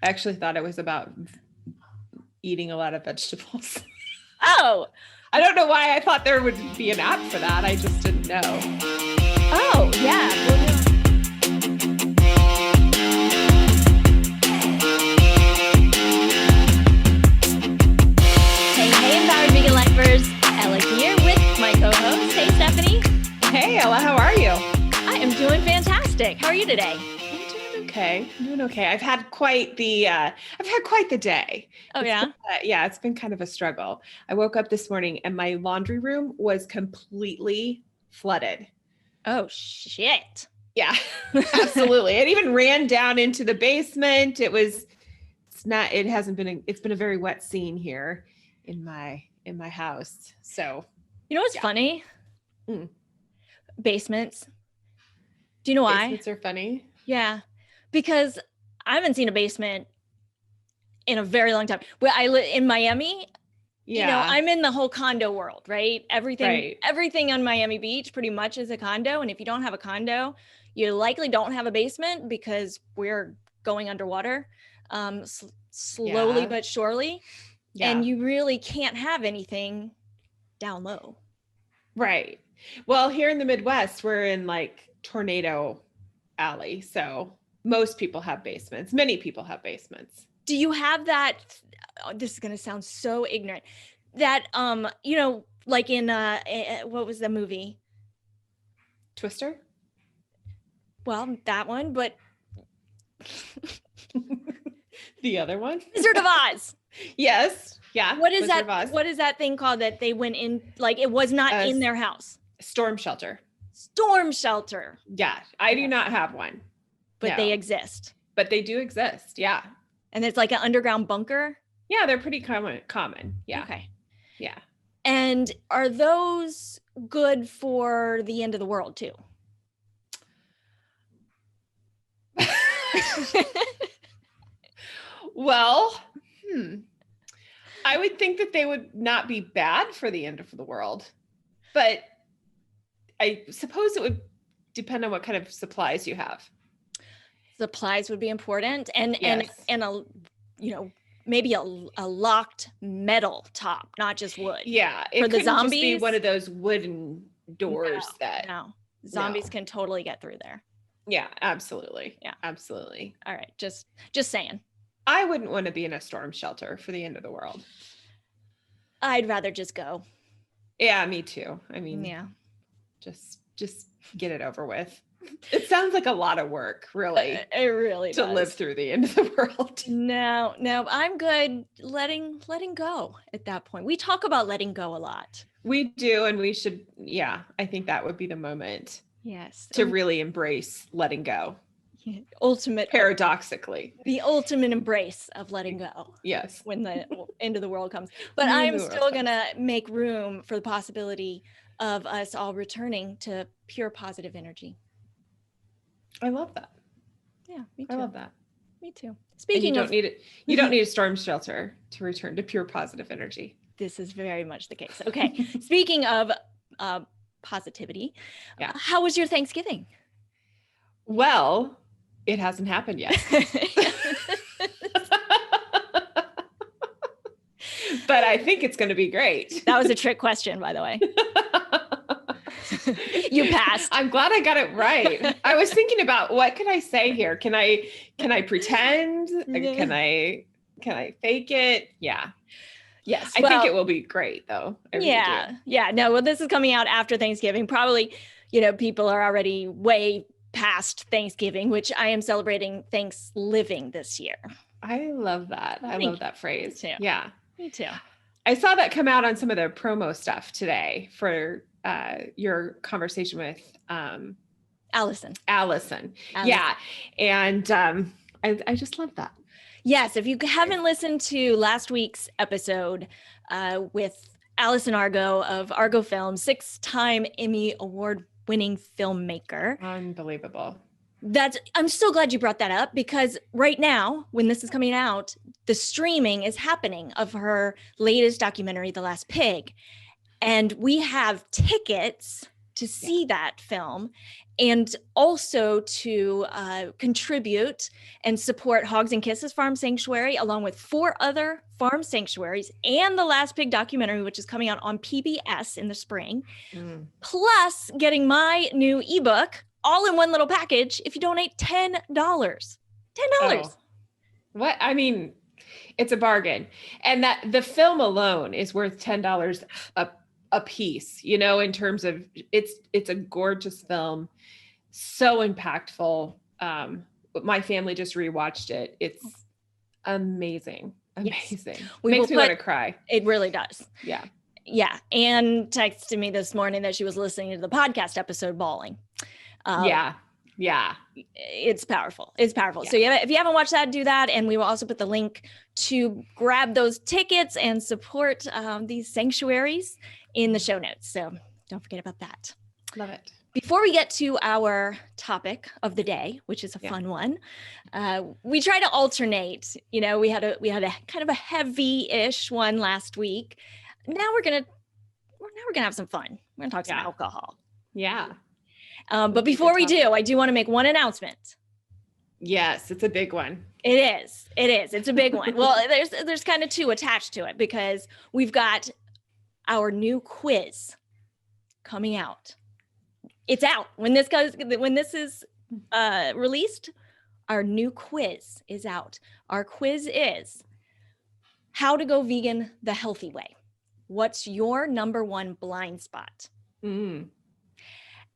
I actually thought it was about eating a lot of vegetables. Oh, I don't know why I thought there would be an app for that. I just didn't know. oh, yeah. Hey, Empowered Vegan Lifers. Ella here with my co-host. Hey, Stephanie. Hey, Ella, how are you? I am doing fantastic. How are you today? I'm doing okay. I've had quite the day. Oh, yeah? It's been kind of a struggle. I woke up this morning and my laundry room was completely flooded. Oh, shit. Yeah, absolutely. It even ran down into the basement. It's been a very wet scene here in my house. So, You know what's funny? Basements. Do you know why? Basements are funny. Yeah, because I haven't seen a basement in a very long time. Well, I live in Miami. Yeah. You know, I'm in the whole condo world, right? Everything on Miami Beach pretty much is a condo. And if you don't have a condo, you likely don't have a basement because we're going underwater slowly but surely. Yeah. And you really can't have anything down low. Right. Well, here in the Midwest, we're in like tornado alley. So most people have basements. Many people have basements. Do you have that? Oh, this is going to sound so ignorant. That, you know, like in, what was the movie? Twister? Well, that one, but The other one? Wizard of Oz. Yes. Yeah. What is Wizard that? of Oz. What is that thing called that they went in? Like it was not in their house. Storm shelter. Storm shelter. Yeah. I do not have one. But No. they exist. But they do exist. Yeah. And it's like an underground bunker. Yeah. They're pretty common. Yeah. Okay. Yeah. And are those good for the end of the world too? Well, I would think that they would not be bad for the end of the world, but I suppose it would depend on what kind of supplies you have. Supplies would be important, and Yes. and a, you know, maybe a locked metal top, not just wood. Yeah, it For the couldn't just be zombies? one of those wooden doors No, zombies No. can totally get through there. Yeah, absolutely. Yeah. Absolutely. All right, just saying. I wouldn't want to be in a storm shelter for the end of the world. I'd rather just go. Yeah, me too. I mean, Yeah. just get it over with. It sounds like a lot of work, really, It really to does. live through the end of the world. No, I'm good letting go at that point. We talk about letting go a lot. We do, and we should, I think that would be the moment Yes. to really embrace letting go, Ultimate, paradoxically. the ultimate embrace of letting go Yes. when the end of the world comes. But When the I'm world still comes. going to make room for the possibility of us all returning to pure positive energy. I love that. Yeah, me too. I love that. Me too. And Speaking you of, don't need it. You don't need a storm shelter to return to pure positive energy. this is very much the case. Okay. Speaking of positivity, Yeah. how was your Thanksgiving? Well, it hasn't happened yet. But I think it's going to be great. That was a trick question, by the way. You passed. I'm glad I got it right. I was thinking about what can I say here? Can I pretend? Can I fake it? Yeah. Yes. I think it will be great though. I really do. Yeah. No, well, this is coming out after Thanksgiving. Probably, people are already way past Thanksgiving, which I am celebrating Thanks-living this year. I love that. I love that phrase. Me too. Yeah. Me too. I saw that come out on some of the promo stuff today for your conversation with Allison. Yeah. And I just love that. Yes. If you haven't listened to last week's episode with Allison Argo of Argo Films, 6-time Emmy Award-winning filmmaker. Unbelievable. I'm so glad you brought that up, because right now, when this is coming out, the streaming is happening of her latest documentary, The Last Pig. And we have tickets to see that film, and also to contribute and support Hogs and Kisses Farm Sanctuary, along with 4 other farm sanctuaries, and the Last Pig documentary, which is coming out on PBS in the spring, plus getting my new ebook all in one little package if you donate $10. $10. Oh, what? I mean, it's a bargain. And that the film alone is worth $10 a piece, you know, in terms of it's a gorgeous film, so impactful. My family just rewatched it. It's amazing. Amazing. Yes. Makes me want to cry. It really does. Yeah. Yeah. Anne texted me this morning that she was listening to the podcast episode bawling. Yeah. It's powerful. It's powerful. Yeah. So if you haven't watched that, do that. And we will also put the link to grab those tickets and support these sanctuaries in the show notes. So don't forget about that. Love it. Before we get to our topic of the day, which is a fun one, we try to alternate. You know, we had a kind of a heavy-ish one last week. Now we're gonna have some fun. We're gonna talk some alcohol. Yeah. But before we do, I do want to make one announcement. Yes, it's a big one. It is. It's a big one. Well, there's kind of 2 attached to it, because we've got our new quiz coming out. It's out when this is released. Our new quiz is out. Our quiz is how to go vegan the healthy way. What's your number 1 blind spot?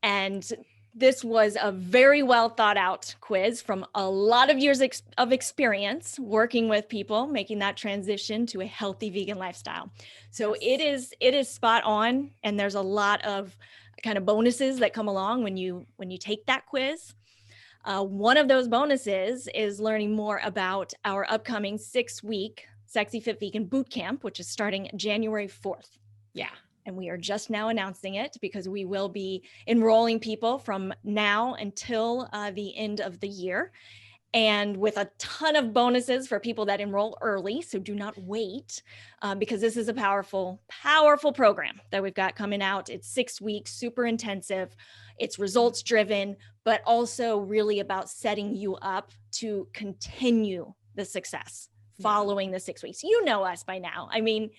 And this was a very well thought out quiz from a lot of years of experience working with people making that transition to a healthy vegan lifestyle. So it is spot on, and there's a lot of kind of bonuses that come along when you take that quiz. One of those bonuses is learning more about our upcoming 6-week Sexy Fit Vegan Bootcamp, which is starting January 4th. Yeah. And we are just now announcing it because we will be enrolling people from now until the end of the year, and with a ton of bonuses for people that enroll early. So do not wait, because this is a powerful, powerful program that we've got coming out. It's 6 weeks, super intensive. It's results driven, but also really about setting you up to continue the success following the 6 weeks. You know us by now. I mean,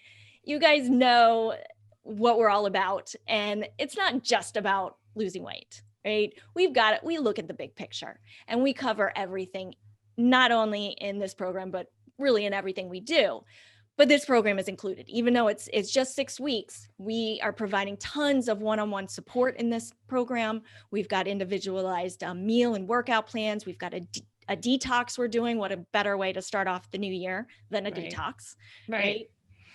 you guys know what we're all about. And it's not just about losing weight, right? We look at the big picture, and we cover everything, not only in this program, but really in everything we do. But this program is included. Even though it's just 6 weeks, we are providing tons of one-on-one support in this program. We've got individualized meal and workout plans. We've got a detox we're doing. What a better way to start off the new year than a detox, right?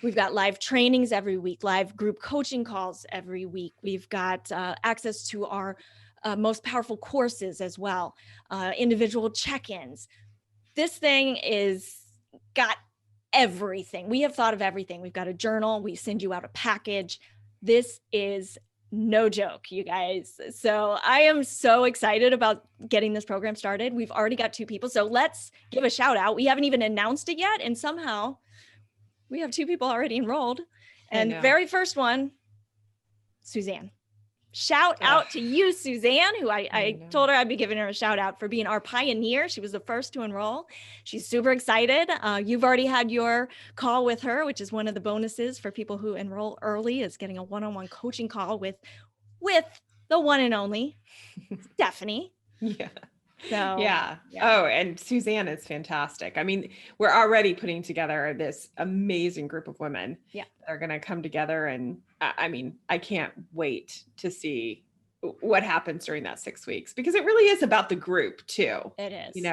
We've got live trainings every week, live group coaching calls every week. We've got access to our most powerful courses as well, individual check-ins. This thing got everything. We have thought of everything. We've got a journal. We send you out a package. This is no joke, you guys. So I am so excited about getting this program started. We've already got 2 people. So let's give a shout out. We haven't even announced it yet, and somehow we have 2 people already enrolled. And the very first one, Suzanne. Shout out to you, Suzanne, who I told her I'd be giving her a shout out for being our pioneer. She was the first to enroll. She's super excited. You've already had your call with her, which is one of the bonuses for people who enroll early, is getting a one-on-one coaching call with the one and only Stephanie. Yeah. So, yeah. Oh, and Suzanne is fantastic. I mean, we're already putting together this amazing group of women that are going to come together. And I mean, I can't wait to see what happens during that 6 weeks, because it really is about the group too. It is.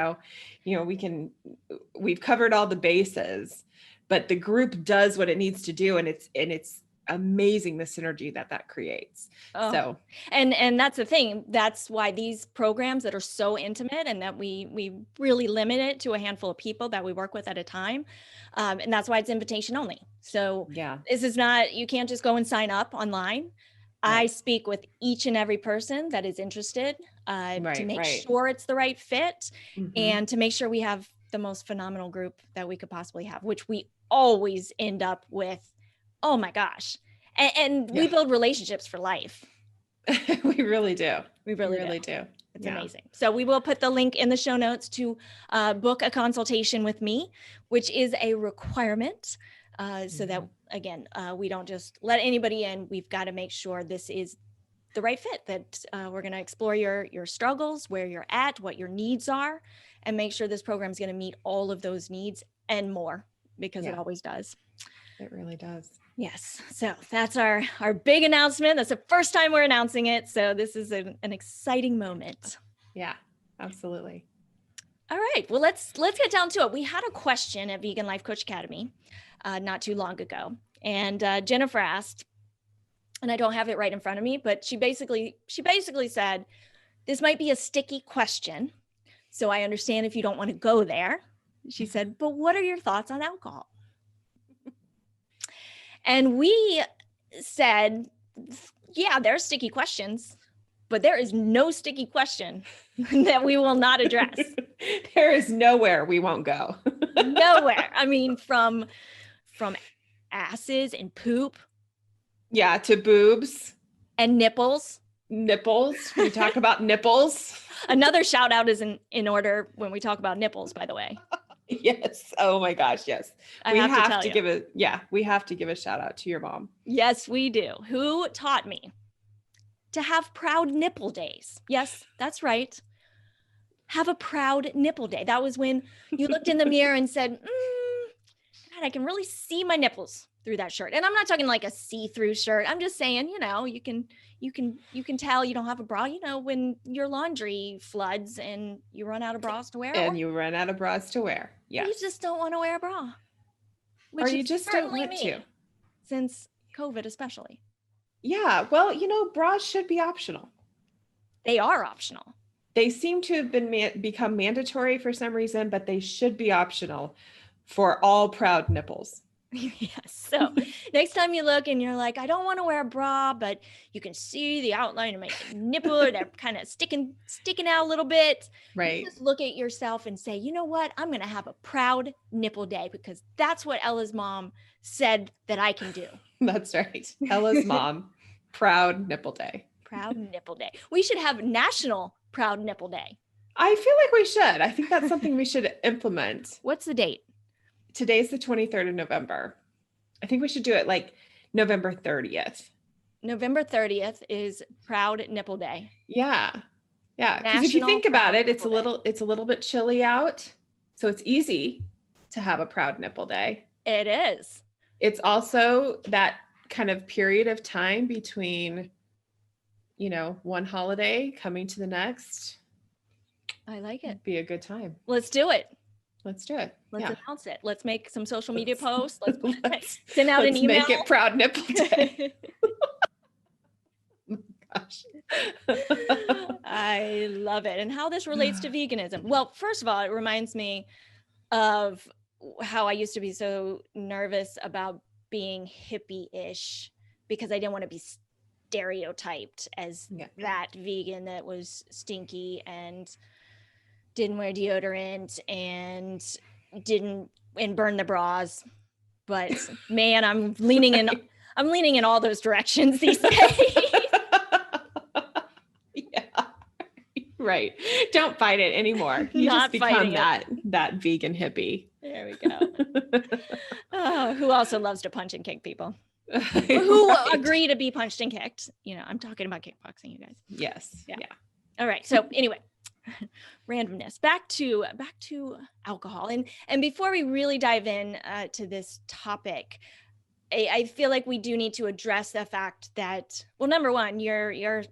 We've covered all the bases, but the group does what it needs to do. And it's amazing the synergy that creates. So and that's the thing. That's why these programs that are so intimate, and that we really limit it to a handful of people that we work with at a time, and that's why it's invitation only. So this is not, you can't just go and sign up online. I speak with each and every person that is interested to make sure it's the right fit, and to make sure we have the most phenomenal group that we could possibly have, which we always end up with. Oh my gosh. And we build relationships for life. We really do. We really do. It's amazing. So we will put the link in the show notes to book a consultation with me, which is a requirement. So that, again, we don't just let anybody in. We've got to make sure this is the right fit, that we're going to explore your struggles, where you're at, what your needs are, and make sure this program is going to meet all of those needs and more, because it always does. It really does. Yes. So that's our big announcement. That's the first time we're announcing it. So this is an exciting moment. Yeah, absolutely. All right. Well, let's get down to it. We had a question at Vegan Life Coach Academy not too long ago. And Jennifer asked, and I don't have it right in front of me, but she basically said, this might be a sticky question, so I understand if you don't want to go there. She said, but what are your thoughts on alcohol? And we said, yeah, there are sticky questions, but there is no sticky question that we will not address. There is nowhere we won't go. Nowhere. I mean, from asses and poop. Yeah, to boobs. And nipples. Nipples. We talk about nipples. Another shout out is in order when we talk about nipples, by the way. Yes. Oh my gosh. Yes. We have to give a shout out to your mom. Yes, we do. Who taught me to have proud nipple days? Yes, that's right. Have a proud nipple day. That was when you looked in the mirror and said, God, I can really see my nipples through that shirt. And I'm not talking like a see-through shirt. I'm just saying, you can tell you don't have a bra, when your laundry floods and you run out of bras to wear. You run out of bras to wear. Yeah. You just don't want to wear a bra. Or you just don't want to. Since COVID, especially. Yeah. Well, bras should be optional. They are optional. They seem to have become mandatory for some reason, but they should be optional for all proud nipples. Yes. So next time you look and you're like, I don't want to wear a bra, but you can see the outline of my nipple. They're kind of sticking out a little bit. Right. You just look at yourself and say, you know what? I'm going to have a proud nipple day, because that's what Ella's mom said that I can do. That's right. Ella's mom, proud nipple day. Proud nipple day. We should have National Proud Nipple Day. I feel like we should. I think that's something we should implement. What's the date? Today's the 23rd of November. I think we should do it like November 30th. November 30th is Proud Nipple Day. Yeah. Yeah. Because if you think about it, it's a little bit chilly out. So it's easy to have a proud nipple day. It is. It's also that kind of period of time between, one holiday coming to the next. I like it. It'd be a good time. Let's do it. Let's do it. Let's announce it. Let's make some social media posts. Let's send out an email. Make it Proud Nipple Day. Oh my gosh. I love it. And how this relates to veganism. Well, first of all, it reminds me of how I used to be so nervous about being hippie-ish, because I didn't want to be stereotyped as that vegan that was stinky and didn't wear deodorant and burn the bras. But man, I'm leaning in all those directions these days. Yeah. Right. Don't fight it anymore. You just become that vegan hippie. There we go. Oh, who also loves to punch and kick people? Who agree to be punched and kicked? I'm talking about kickboxing, you guys. Yes. Yeah. All right. So anyway, randomness. Back to alcohol. And before we really dive in to this topic, I feel like we do need to address the fact that, well, number one, your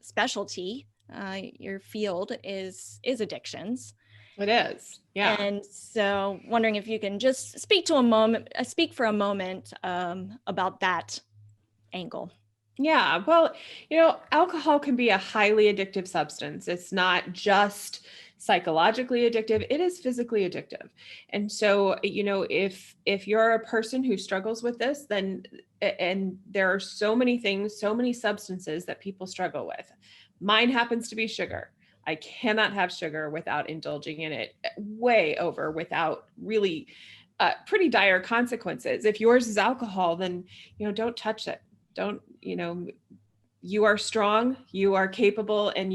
specialty, your field is addictions. It is. Yeah. And so wondering if you can just speak for a moment about that angle. Yeah. Well, alcohol can be a highly addictive substance. It's not just psychologically addictive, it is physically addictive. And so, if you're a person who struggles with this, then, and there are so many things, so many substances that people struggle with. Mine happens to be sugar. I cannot have sugar without indulging in it way over, without really pretty dire consequences. If yours is alcohol, then, don't touch it. Don't, you are strong, you are capable, and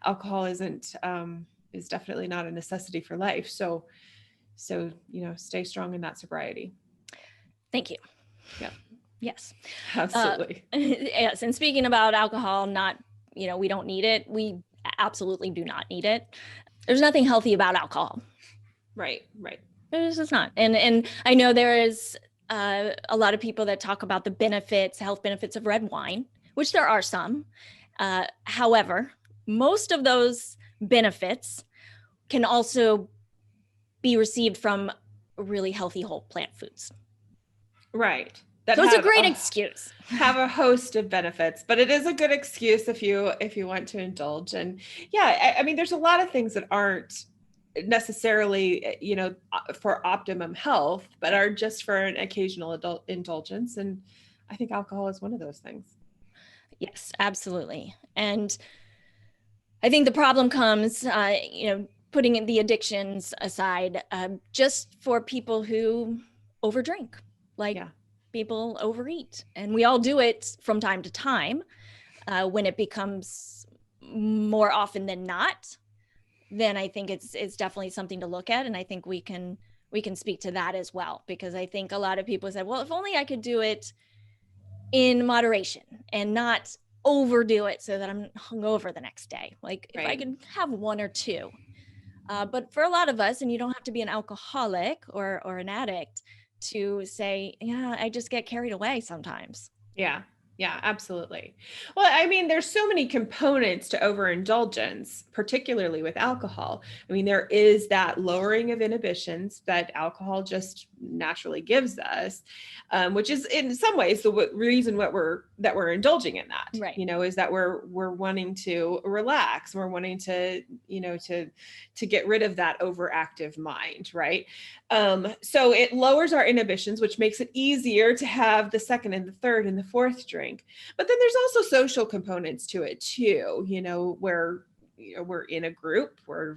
alcohol is definitely not a necessity for life. So, stay strong in that sobriety. Thank you. Yeah. Yes. Absolutely. Yes. And speaking about alcohol, we don't need it. We absolutely do not need it. There's nothing healthy about alcohol. Right. There's just not. And I know there is a lot of people that talk about the health benefits of red wine, which there are some. However, most of those benefits can also be received from really healthy whole plant foods. Right. So it's a great excuse. Have a host of benefits, but it is a good excuse if you want to indulge. And yeah, I mean, there's a lot of things that aren't necessarily, for optimum health, but are just for an occasional adult indulgence. And I think alcohol is one of those things. Yes, absolutely. And I think the problem comes, putting the addictions aside, just for people who overdrink, people overeat. And we all do it from time to time. When it becomes more often than not, then I think it's definitely something to look at. And I think we can speak to that as well, because I think a lot of people said, well, if only I could do it in moderation and not overdo it so that I'm hungover the next day. Like if I could have one or two. But for a lot of us, and you don't have to be an alcoholic or an addict to say, yeah, I just get carried away sometimes. Yeah, absolutely. Well, I mean, there's so many components to overindulgence, particularly with alcohol. I mean, there is that lowering of inhibitions that alcohol just naturally gives us, which is in some ways the reason that we're indulging in that. Right. Is that we're wanting to relax, we're wanting to to get rid of that overactive mind, right? So it lowers our inhibitions, which makes it easier to have the second and the third and the fourth drink. But then there's also social components to it too, where we're in a group, we're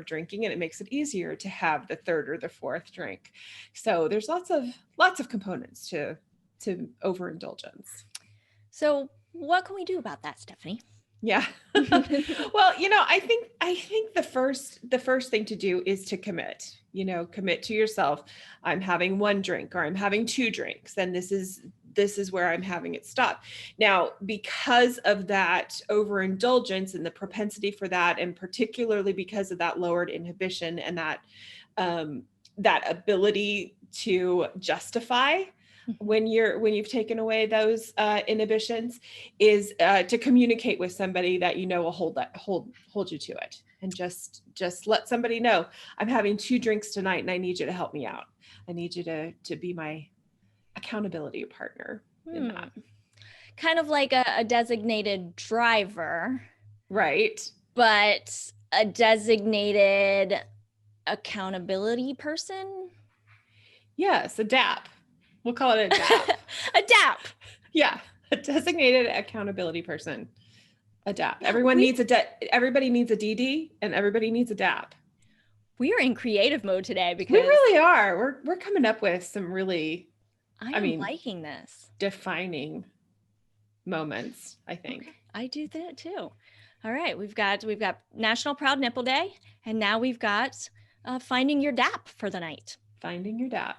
drinking, and it makes it easier to have the third or the fourth drink. So there's lots of components to overindulgence. So what can we do about that, Stephanie? Yeah. Well, I think the first thing to do is to commit to yourself. I'm having one drink, or I'm having two drinks, and this is where I'm having it stop. Now, because of that overindulgence and the propensity for that, and particularly because of that lowered inhibition and that ability to justify when you've taken away those inhibitions, is to communicate with somebody that will hold you to it, and just let somebody know, I'm having two drinks tonight and I need you to help me out. I need you to be my accountability partner in that. Kind of like a designated driver, right? But a designated accountability person. Yes, a DAP. We'll call it a DAP. A DAP. Yeah, a designated accountability person. A DAP. Everybody needs a DD, and everybody needs a DAP. We are in creative mode today because we really are. We're coming up with some really, I'm liking this, defining moments, I think. Okay. I do that too. All right, we've got National Proud Nipple Day, and now we've got finding your DAP for the night. Finding your DAP.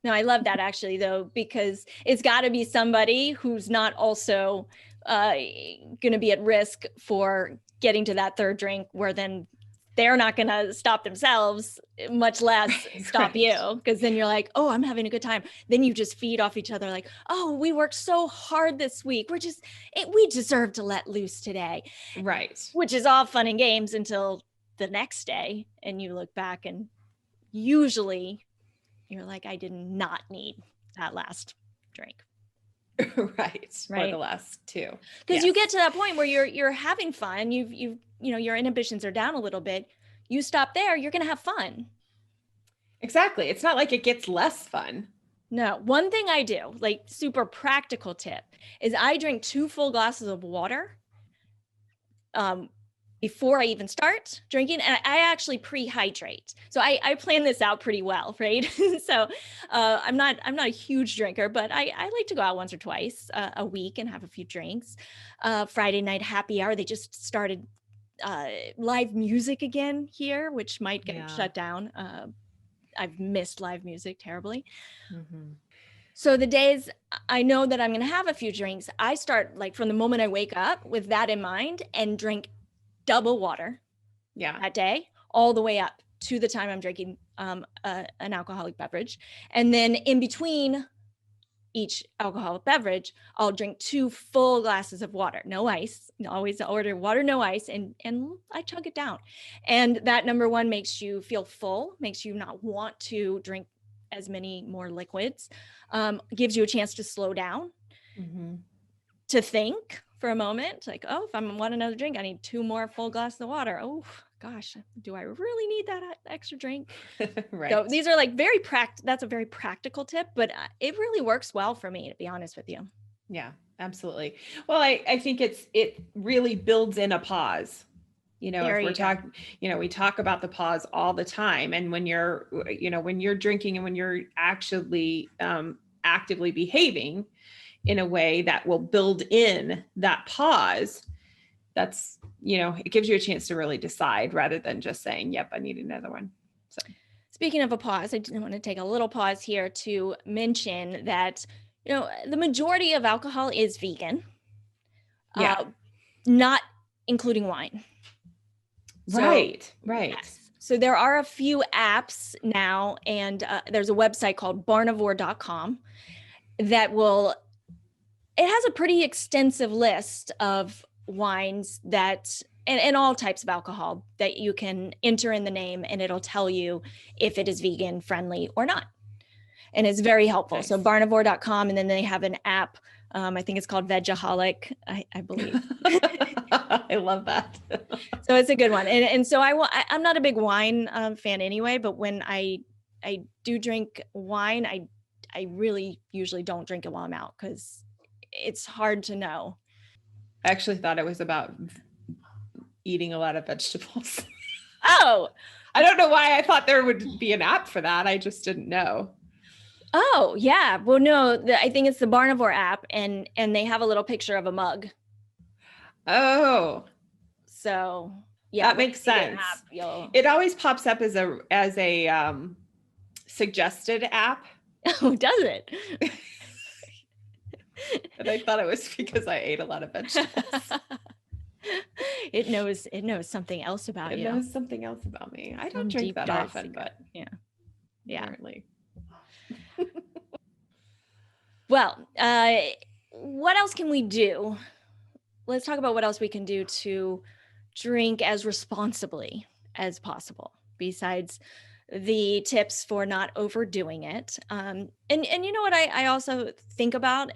No, I love that actually, though, because it's got to be somebody who's not also going to be at risk for getting to that third drink, where then they're not going to stop themselves, much less stop you. Because then you're like, oh, I'm having a good time. Then you just feed off each other like, oh, we worked so hard this week. We deserve to let loose today. Right. Which is all fun and games until the next day. And you look back and usually you're like, I did not need that last drink. right. Or the last two. Because you get to that point where you're having fun. Your inhibitions are down a little bit. You stop there, you're going to have fun. Exactly. It's not like it gets less fun. No. One thing I do, like super practical tip, is I drink 2 full glasses of water before I even start drinking, and I actually pre-hydrate. So I plan this out pretty well, right? So I'm not a huge drinker, but I like to go out once or twice a week and have a few drinks. Friday night happy hour, they just started live music again here, which might get shut down. I've missed live music terribly. Mm-hmm. So the days I know that I'm going to have a few drinks, I start like from the moment I wake up with that in mind and drink double water that day, all the way up to the time I'm drinking an alcoholic beverage. And then in between each alcoholic beverage, I'll drink 2 full glasses of water, no ice. Always order water, no ice, and I chug it down. And that, number one, makes you feel full, makes you not want to drink as many more liquids, gives you a chance to slow down, to think for a moment, like, oh, if I want another drink, I need 2 more full glasses of water. Oh gosh, do I really need that extra drink? Right. So these are like that's a very practical tip, but it really works well for me, to be honest with you. Yeah, absolutely. Well, I think it really builds in a pause. If we're talking, we talk about the pause all the time. And when you're drinking and when you're actually actively behaving in a way that will build in that pause, that's, it gives you a chance to really decide rather than just saying, yep, I need another one. So speaking of a pause, I want to take a little pause here to mention that, the majority of alcohol is vegan. Not including wine. Right. Yes. So there are a few apps now, and there's a website called barnivore.com that it has a pretty extensive list of wines that, and all types of alcohol that you can enter in the name, and it'll tell you if it is vegan friendly or not. And it's very helpful. Nice. So barnivore.com, and then they have an app. I think it's called Vegaholic, I believe. I love that. So it's a good one. And so I'm not a big wine fan anyway, but when I do drink wine, I really usually don't drink it while I'm out because it's hard to know. I actually thought it was about eating a lot of vegetables. Oh, I don't know why I thought there would be an app for that. I just didn't know. Oh, yeah. Well, no, I think it's the Barnivore app, and they have a little picture of a mug. Oh. So, yeah. That makes sense. It always pops up as a suggested app. Oh, does it? And I thought it was because I ate a lot of vegetables. It knows something else about you. It knows something else about me. I don't drink that often, but yeah. Apparently. Well, what else can we do? Let's talk about what else we can do to drink as responsibly as possible, besides the tips for not overdoing it. And you know what I also think about?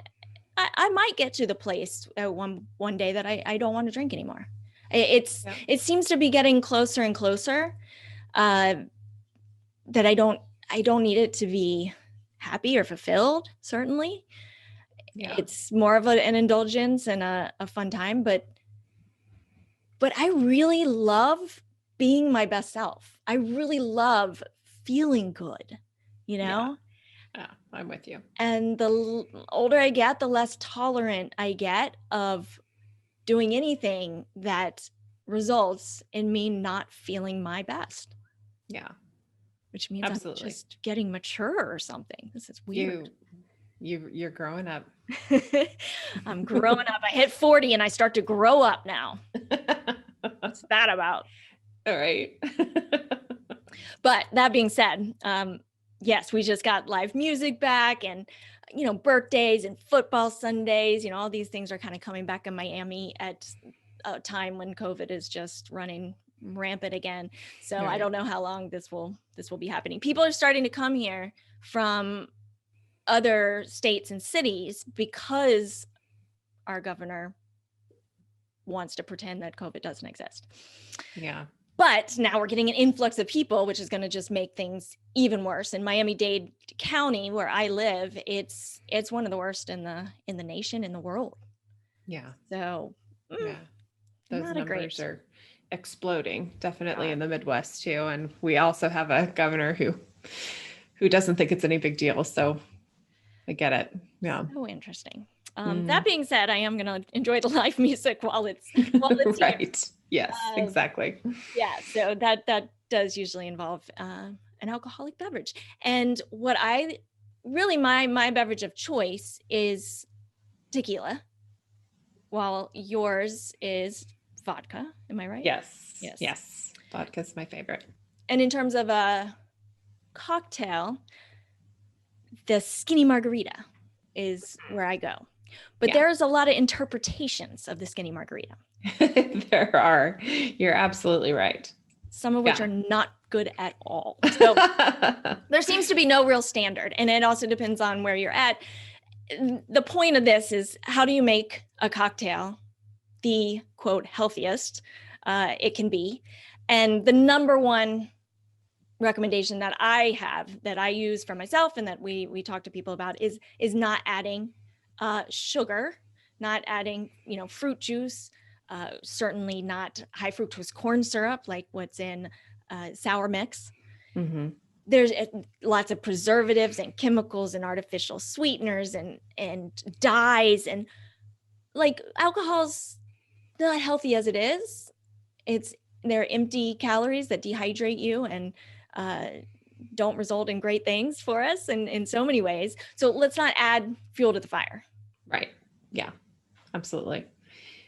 I might get to the place one day that I don't want to drink anymore. It seems to be getting closer and closer, that I don't need it to be happy or fulfilled, certainly. Yeah. It's more of an indulgence and a fun time, but I really love being my best self. I really love feeling good, Yeah, I'm with you. And the older I get, the less tolerant I get of doing anything that results in me not feeling my best. Yeah. Which means absolutely. I'm just getting mature or something. This is weird. You're growing up. I'm growing up. I hit 40 and I start to grow up now. What's that about? All right. But that being said, yes, we just got live music back, and birthdays and football Sundays, all these things are kind of coming back in Miami at a time when COVID is just running rampant again. So right. I don't know how long this will be happening. People are starting to come here from other states and cities because our governor wants to pretend that COVID doesn't exist. Yeah. But now we're getting an influx of people, which is going to just make things even worse. In Miami-Dade County, where I live, it's one of the worst in the nation, in the world. Yeah. So yeah, those numbers are exploding, definitely in the Midwest too. And we also have a governor who doesn't think it's any big deal. So I get it. Yeah. So interesting. That being said, I am going to enjoy the live music while it's here. Right. Yes, exactly. Yeah. So that does usually involve an alcoholic beverage. And what I really, my beverage of choice is tequila, while yours is vodka. Am I right? Yes. Yes. Vodka's my favorite. And in terms of a cocktail, the skinny margarita is where I go. But there's a lot of interpretations of the skinny margarita. There are. You're absolutely right. Some of which are not good at all. So there seems to be no real standard. And it also depends on where you're at. The point of this is, how do you make a cocktail the quote healthiest it can be? And the number one recommendation that I have, that I use for myself and that we talk to people about, is not adding sugar, not adding, fruit juice, certainly not high fructose corn syrup like what's in sour mix. Mm-hmm. There's lots of preservatives and chemicals and artificial sweeteners and dyes, and like alcohol's not healthy as it is. They're empty calories that dehydrate you and don't result in great things for us in so many ways. So let's not add fuel to the fire. Right. Yeah, absolutely.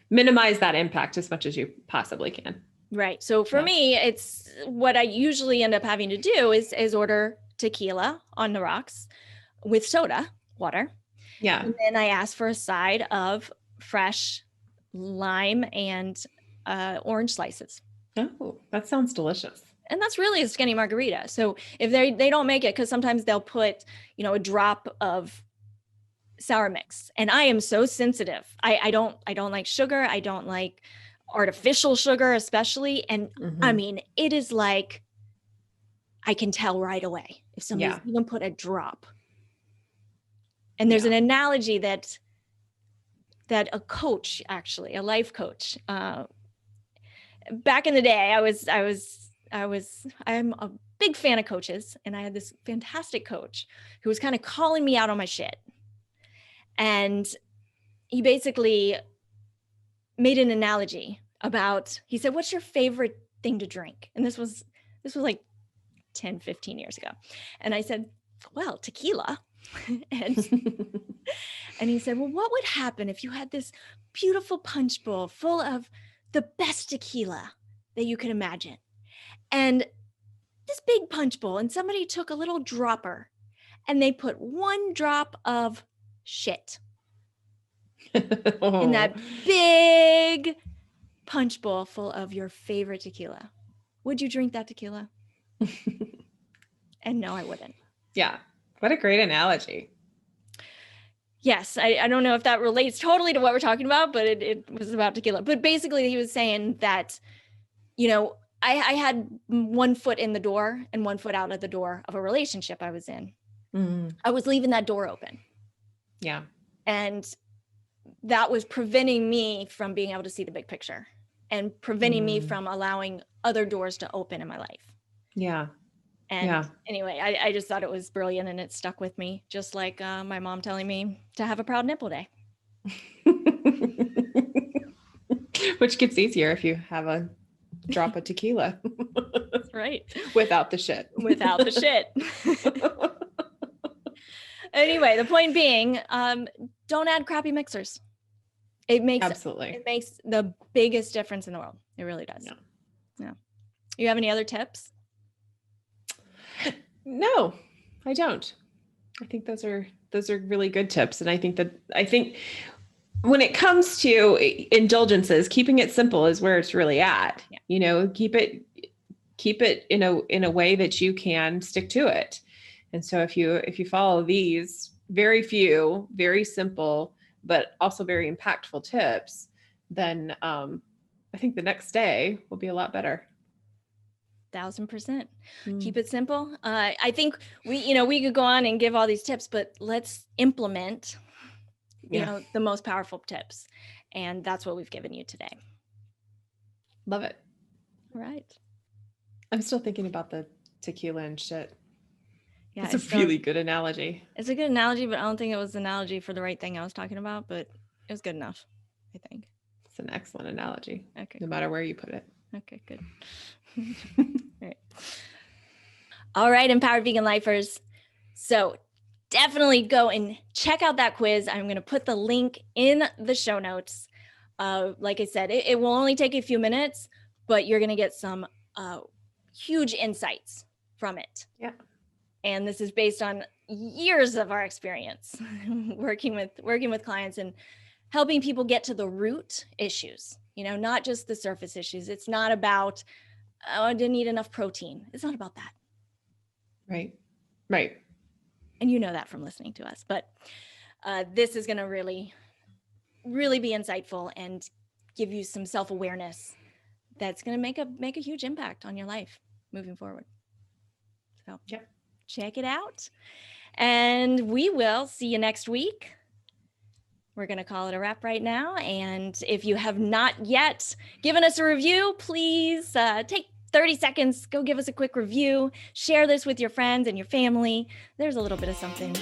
Minimize that impact as much as you possibly can. Right. So for me, it's what I usually end up having to do is order tequila on the rocks with soda water. Yeah. And then I ask for a side of fresh lime and orange slices. Oh, that sounds delicious. And that's really a skinny margarita. So if they don't make it, because sometimes they'll put, a drop of sour mix, and I am so sensitive. I don't like sugar. I don't like artificial sugar, especially. And I mean, it is like, I can tell right away if somebody's even put a drop. And there's an analogy that a coach, actually, a life coach, back in the day, I'm a big fan of coaches, and I had this fantastic coach who was kind of calling me out on my shit. And he basically made an analogy about, he said, what's your favorite thing to drink? And this was like 10, 15 years ago. And I said, well, tequila. and he said, well, what would happen if you had this beautiful punch bowl full of the best tequila that you could imagine, and this big punch bowl, and somebody took a little dropper and they put one drop of shit in that big punch bowl full of your favorite tequila? Would you drink that tequila? And no, I wouldn't. Yeah. What a great analogy. Yes. I don't know if that relates totally to what we're talking about, but it was about tequila. But basically he was saying that, I had one foot in the door and one foot out of the door of a relationship I was in. I was leaving that door open. Yeah. And that was preventing me from being able to see the big picture and preventing me from allowing other doors to open in my life. Yeah. And anyway, I just thought it was brilliant, and it stuck with me, just like my mom telling me to have a proud nipple day. Which gets easier if you have a drop of tequila. That's right. Without the shit. Without the shit. Anyway, the point being, don't add crappy mixers. It makes the biggest difference in the world. It really does. Yeah. You have any other tips? No, I don't. I think those are really good tips. And I think when it comes to indulgences, keeping it simple is where it's really at. Yeah. Keep it in a way that you can stick to it. And so if you follow these very few, very simple, but also very impactful tips, then I think the next day will be a lot better. 1,000%. Keep it simple. I think we could go on and give all these tips, but let's implement, the most powerful tips. And that's what we've given you today. Love it. All right. I'm still thinking about the tequila and shit. Yeah, it's a really good analogy. It's a good analogy, but I don't think it was an analogy for the right thing I was talking about, but it was good enough, I think. It's an excellent analogy. Okay. No matter where you put it. Okay, good. All right, Empowered Vegan Lifers. So definitely go and check out that quiz. I'm going to put the link in the show notes. Like I said, it will only take a few minutes, but you're going to get some huge insights from it. Yeah. And this is based on years of our experience working with clients and helping people get to the root issues, not just the surface issues. It's not about, oh, I didn't eat enough protein. It's not about that. Right. And you know that from listening to us, but this is going to really, really be insightful and give you some self-awareness that's going to make a huge impact on your life moving forward. So check it out. And we will see you next week. We're going to call it a wrap right now. And if you have not yet given us a review, please take 30 seconds, go give us a quick review, share this with your friends and your family. There's a little bit of something